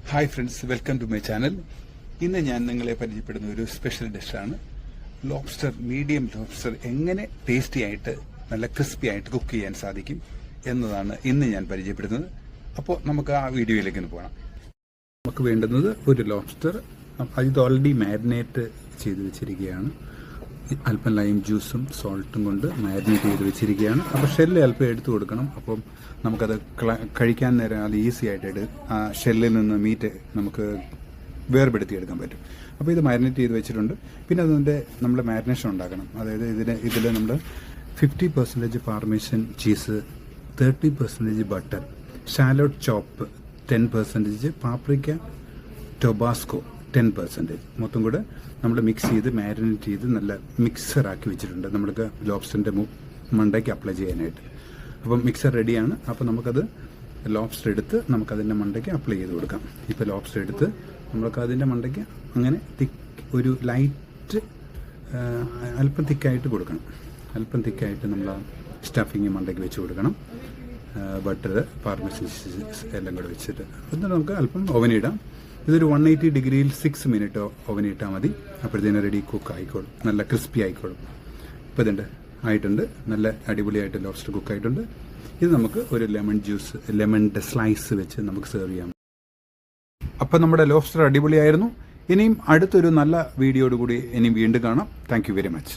Hi friends, welcome to my channel. ഇന്ന് ഞാൻ നിങ്ങളെ പരിചയപ്പെടുന്ന ഒരു സ്പെഷ്യൽ ഡിഷാണ് ലോബ്സ്റ്റർ. മീഡിയം ലോബ്സ്റ്റർ എങ്ങനെ ടേസ്റ്റി ആയിട്ട് നല്ല ക്രിസ്പി ആയിട്ട് കുക്ക് ചെയ്യാൻ സാധിക്കും എന്നതാണ് ഇന്ന് ഞാൻ പരിചയപ്പെടുന്നത്. അപ്പോൾ നമുക്ക് ആ വീഡിയോയിലേക്ക് പോകാം. നമുക്ക് വേണ്ടുന്നത് ഒരു ലോബ്സ്റ്റർ. ഇത് ഓൾറെഡി മാരിനേറ്റ് ചെയ്ത് വെച്ചിരിക്കുകയാണ്. അല്പം ലൈം ജ്യൂസും സോൾട്ടും കൊണ്ട് മാരിനേറ്റ് ചെയ്ത് വെച്ചിരിക്കുകയാണ്. അപ്പോൾ ഷെല്ല് അല്പം എടുത്തു കൊടുക്കണം. അപ്പം നമുക്കത് കഴിക്കാൻ നേരം അത് ഈസി ആയിട്ട് ആ ഷെല്ലിൽ നിന്ന് മീറ്റ് നമുക്ക് വേർപെടുത്തിയെടുക്കാൻ പറ്റും. അപ്പോൾ ഇത് മാരിനേറ്റ് ചെയ്ത് വെച്ചിട്ടുണ്ട്. പിന്നെ അതിൻ്റെ നമ്മൾ മാരിനേഷൻ ഉണ്ടാക്കണം. അതായത് ഇതിൽ നമ്മൾ 50% പാർമേഷൻ ചീസ്, 30% ബട്ടർ, ഷാലോട്ട് ചോപ്പ് 10%, പാപ്രിക്ക, ടൊബാസ്കോ 10%, മൊത്തം കൂടെ നമ്മൾ മിക്സ് ചെയ്ത് മാരിനേറ്റ് ചെയ്ത് നല്ല മിക്സറാക്കി വെച്ചിട്ടുണ്ട് നമ്മൾക്ക് ലോബ്സ്റ്ററിൻ്റെ മണ്ടയ്ക്ക് അപ്ലൈ ചെയ്യാനായിട്ട്. അപ്പം മിക്സർ റെഡിയാണ്. അപ്പോൾ നമുക്കത് ലോബ്സ്റ്റർ എടുത്ത് നമുക്കതിൻ്റെ മണ്ടയ്ക്ക് അപ്ലൈ ചെയ്ത് കൊടുക്കാം. ഇപ്പോൾ ലോബ്സ്റ്റർ എടുത്ത് നമ്മൾക്ക് അതിൻ്റെ മണ്ടയ്ക്ക് അങ്ങനെ ഒരു ലൈറ്റ് അല്പം തിക്കായിട്ട് കൊടുക്കണം. അല്പം തിക്കായിട്ട് നമ്മൾ ആ സ്റ്റഫിങ് മണ്ടയ്ക്ക് വെച്ച് കൊടുക്കണം. ബട്ടർ, പാർമേസൻ എല്ലാം കൂടെ വെച്ചിട്ട് എന്നിട്ട് നമുക്ക് അല്പം ഓവനിടാം. ഇതൊരു 180 ഡിഗ്രിയിൽ 6 മിനിറ്റ് ഓവനിട്ടാൽ മതി. അപ്പോഴത്തേനും റെഡി കുക്ക് ആയിക്കോളും, നല്ല ക്രിസ്പി ആയിക്കോളും. ഇപ്പോൾ ഇതുണ്ട്, ആയിട്ടുണ്ട്. നല്ല അടിപൊളിയായിട്ട് ലോബ്സ്റ്റർ കുക്ക് ആയിട്ടുണ്ട്. ഇത് നമുക്ക് ഒരു ലെമണിൻ്റെ സ്ലൈസ് വെച്ച് നമുക്ക് സെർവ് ചെയ്യാം. അപ്പോൾ നമ്മുടെ ലോബ്സ്റ്റർ അടിപൊളിയായിരുന്നു. ഇനിയും അടുത്തൊരു നല്ല വീഡിയോയോടുകൂടി ഇനിയും വീണ്ടും കാണാം. Thank you very much.